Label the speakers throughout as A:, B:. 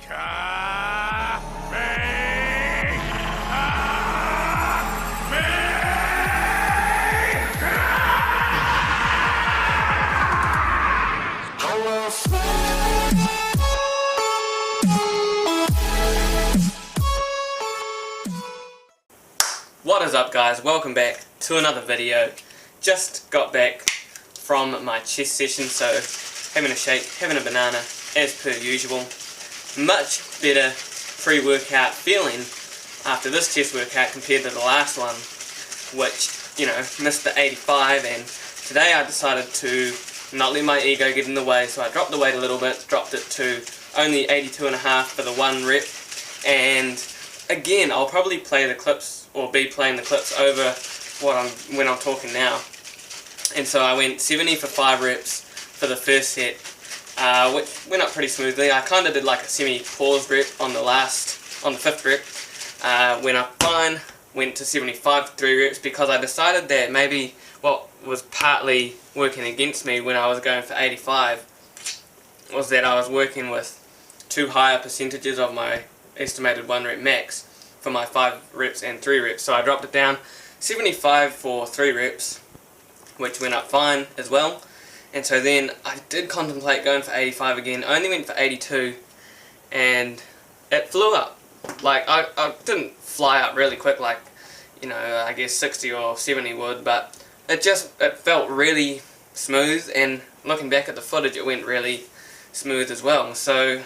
A: What is up, guys? Welcome back to another video. Just got back from my chest session, so having a shake, having a banana as per usual. Much better pre-workout feeling after this chest workout compared to the last one, which, you know, missed the 85, and today I decided to not let my ego get in the way, so I dropped the weight a little bit, dropped it to only 82.5 for the 1 rep, and again, I'll probably play the clips, or be playing the clips over when I'm talking now. And so I went 70 for 5 reps for the first set, which went up pretty smoothly. I kind of did like a semi-paused rep on the 5th rep. Went up fine, went to 75 for 3 reps because I decided that maybe what was partly working against me when I was going for 85 was that I was working with too higher percentages of my estimated 1 rep max for my 5 reps and 3 reps. So I dropped it down 75 for 3 reps, which went up fine as well. And so then I did contemplate going for 85 again, only went for 82, and it flew up. Like, I didn't fly up really quick like, you know, I guess 60 or 70 would, but it felt really smooth, and looking back at the footage it went really smooth as well. So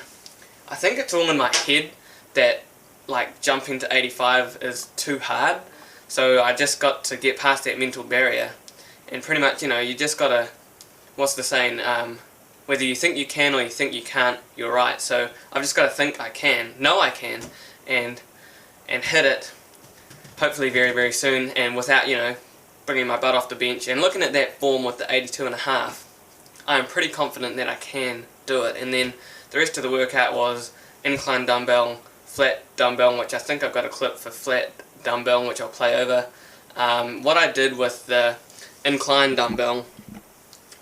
A: I think it's all in my head that like jumping to 85 is too hard, so I just got to get past that mental barrier, and pretty much, you know, you just gotta, what's the saying, whether you think you can or you think you can't, you're right. So I've just got to think I can, know I can, and hit it hopefully very, very soon, and without, you know, bringing my butt off the bench. And looking at that form with the 82.5, I'm pretty confident that I can do it. And then the rest of the workout was incline dumbbell, flat dumbbell, which I think I've got a clip for flat dumbbell which I'll play over. What I did with the incline dumbbell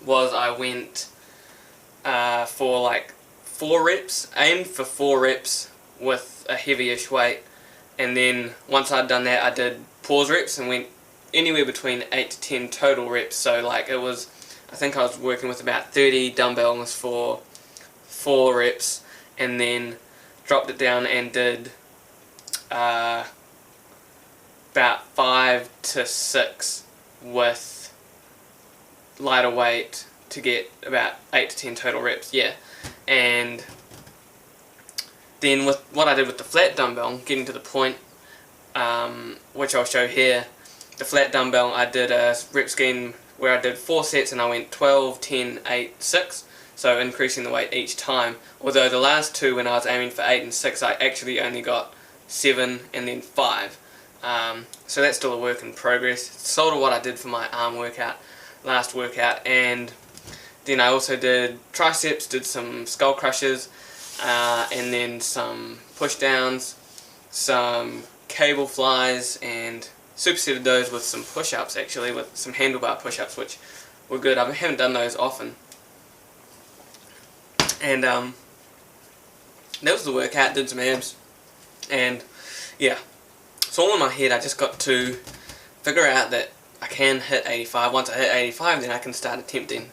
A: was I went for like 4 reps, aimed for 4 reps with a heavyish weight, and then once I'd done that I did pause reps and went anywhere between 8 to 10 total reps. So like it was, I think I was working with about 30 dumbbells for 4 reps, and then dropped it down and did about 5 to 6 with lighter weight to get about 8 to 10 total reps, yeah. And then with what I did with the flat dumbbell, getting to the point, which I'll show here, the flat dumbbell, I did a rep scheme where I did 4 sets and I went 12, 10, 8, 6. So increasing the weight each time, although the last 2 when I was aiming for 8 and 6 I actually only got 7 and then 5. So that's still a work in progress. It's sort of what I did for my arm workout, last workout. And then I also did triceps, did some skull crushes, and then some push downs, some cable flies, and supersetted those with some push-ups, actually, with some handlebar push-ups, which were good. I haven't done those often. And that was the workout, did some abs, and yeah, it's all in my head. I just got to figure out that I can hit 85. Once I hit 85, then I can start attempting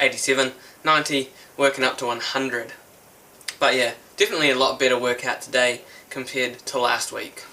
A: 87, 90, working up to 100. But yeah, definitely a lot better workout today compared to last week.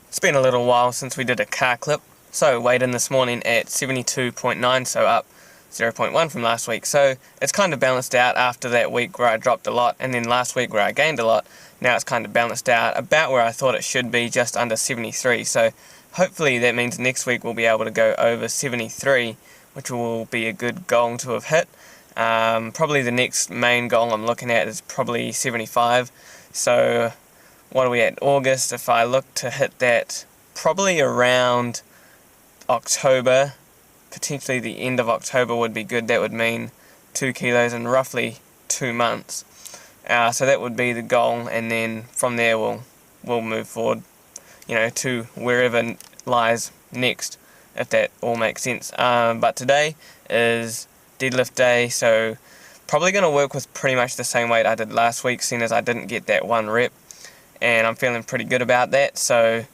A: It's been a little while since we did a car clip, so weighed in this morning at 72.9, so up 0.1 from last week. So it's kind of balanced out after that week where I dropped a lot, and then last week where I gained a lot. Now it's kind of balanced out about where I thought it should be, just under 73. So hopefully that means next week we'll be able to go over 73, which will be a good goal to have hit. Probably the next main goal I'm looking at is probably 75. So what are we at, August. If I look to hit that probably around October, potentially the end of October would be good. That would mean 2 kilos in roughly 2 months. So that would be the goal, and then from there we'll move forward, to wherever lies next, if that all makes sense. But today is deadlift day, so probably going to work with pretty much the same weight I did last week, seeing as I didn't get that 1 rep, and I'm feeling pretty good about that. So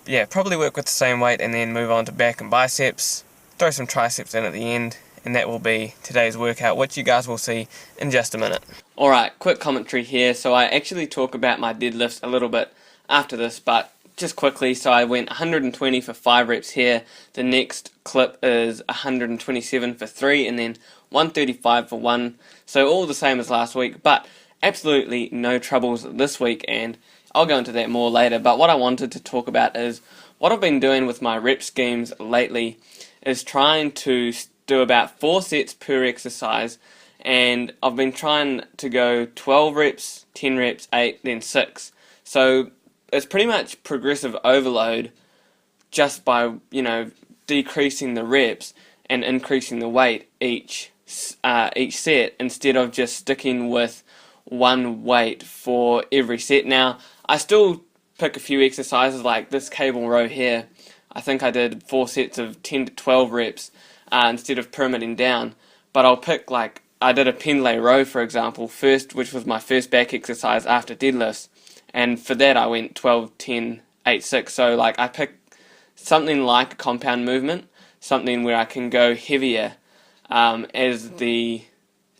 A: yeah, probably work with the same weight and then move on to back and biceps, throw some triceps in at the end, and that will be today's workout, which you guys will see in just a minute. Alright, quick commentary here. So I actually talk about my deadlifts a little bit after this, but just quickly, so I went 120 for 5 reps here. The next clip is 127 for 3, and then 135 for 1. So all the same as last week, but absolutely no troubles this week, and I'll go into that more later. But what I wanted to talk about is what I've been doing with my rep schemes lately is trying to do about 4 sets per exercise, and I've been trying to go 12 reps, 10 reps, 8, then 6. So it's pretty much progressive overload just by, decreasing the reps and increasing the weight each set, instead of just sticking with one weight for every set. Now, I still pick a few exercises like this cable row here. I think I did 4 sets of 10 to 12 reps instead of pyramiding down, but I'll pick, like, I did a pendlay row, for example, which was my first back exercise after deadlifts, and for that I went 12, 10, 8, 6, so like I picked something like a compound movement, something where I can go heavier as the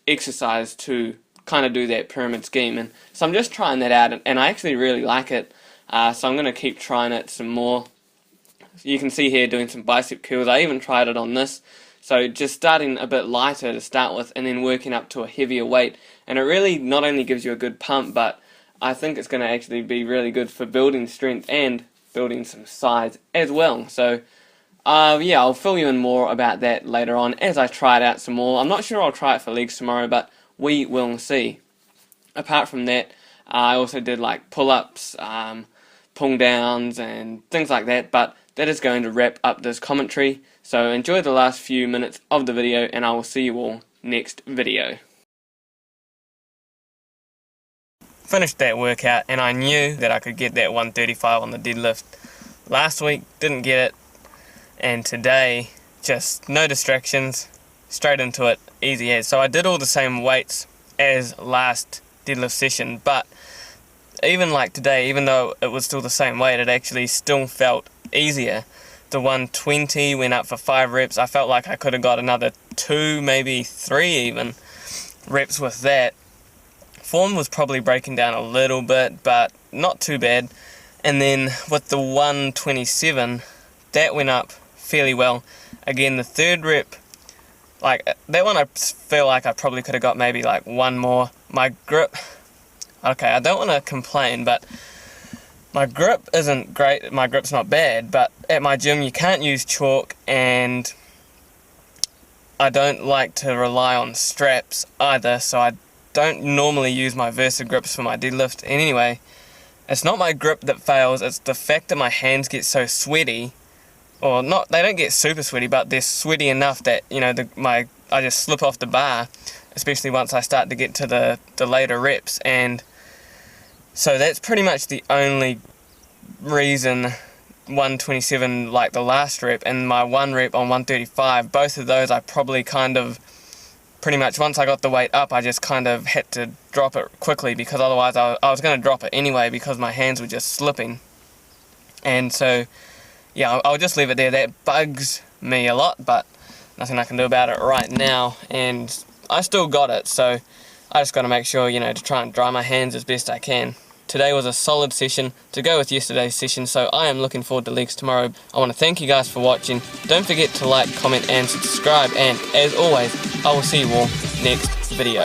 A: exercise to kind of do that pyramid scheme. And so I'm just trying that out, and I actually really like it, so I'm going to keep trying it some more. You can see here doing some bicep curls. I even tried it on this, so just starting a bit lighter to start with and then working up to a heavier weight, and it really not only gives you a good pump, but I think it's going to actually be really good for building strength and building some size as well. So yeah, I'll fill you in more about that later on as I try it out some more. I'm not sure I'll try it for legs tomorrow, but we will see. Apart from that, I also did like pull-ups, pull downs and things like that, but that is going to wrap up this commentary. So enjoy the last few minutes of the video, and I will see you all next video. Finished that workout, and I knew that I could get that 135 on the deadlift. Last week, didn't get it, and today, just no distractions, straight into it, easy as. So I did all the same weights as last deadlift session, but even like today, even though it was still the same weight, it actually still felt easier. The 120 went up for 5 reps. I felt like I could have got another 2, maybe 3 even reps with that. Form was probably breaking down a little bit, but not too bad. And then with the 127, that went up fairly well. Again, the 3rd rep, like that one, I feel like I probably could have got maybe like 1 more. My grip, okay, I don't want to complain, but my grip isn't great. My grip's not bad, but at my gym you can't use chalk, and I don't like to rely on straps either, so I don't normally use my Versa grips for my deadlift. And anyway, it's not my grip that fails, it's the fact that my hands get so sweaty, or not, they don't get super sweaty, but they're sweaty enough that, I just slip off the bar, especially once I start to get to the later reps. And so that's pretty much the only reason 127 like the last rep, and my 1 rep on 135, both of those I probably pretty much once I got the weight up, I just kind of had to drop it quickly, because otherwise I was going to drop it anyway because my hands were just slipping. And so yeah, I'll just leave it there. That bugs me a lot, but nothing I can do about it right now, and I still got it, so I just got to make sure, to try and dry my hands as best I can. Today was a solid session to go with yesterday's session, so I am looking forward to legs tomorrow. I want to thank you guys for watching. Don't forget to like, comment and subscribe, and as always, I will see you all next video.